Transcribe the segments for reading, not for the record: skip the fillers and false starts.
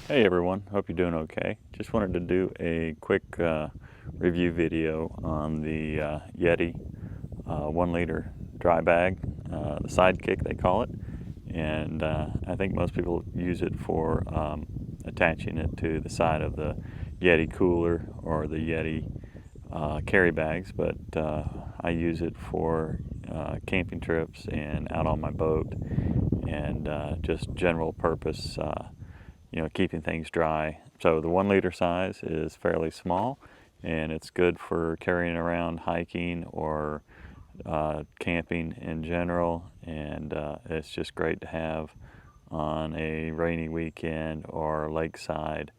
Hey everyone, hope you're doing okay. Just wanted to do a quick review video on the YETI 1 liter dry bag, the Sidekick they call it. And I think most people use it for attaching it to the side of the YETI cooler or the YETI carry bags, but I use it for camping trips and out on my boat and just general purpose keeping things dry. So the 1 liter size is fairly small, and it's good for carrying around hiking or camping in general, and it's just great to have on a rainy weekend or lakeside.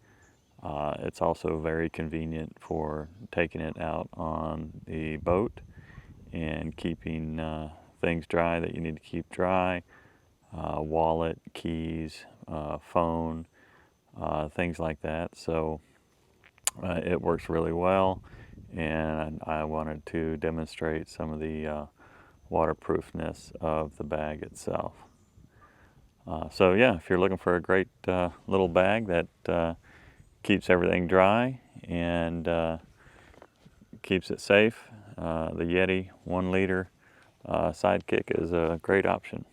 It's also very convenient for taking it out on the boat and keeping things dry that you need to keep dry, wallet, keys, phone, things like that. So it works really well, and I wanted to demonstrate some of the waterproofness of the bag itself. So yeah, if you're looking for a great little bag that keeps everything dry and keeps it safe, the YETI 1 liter Sidekick is a great option.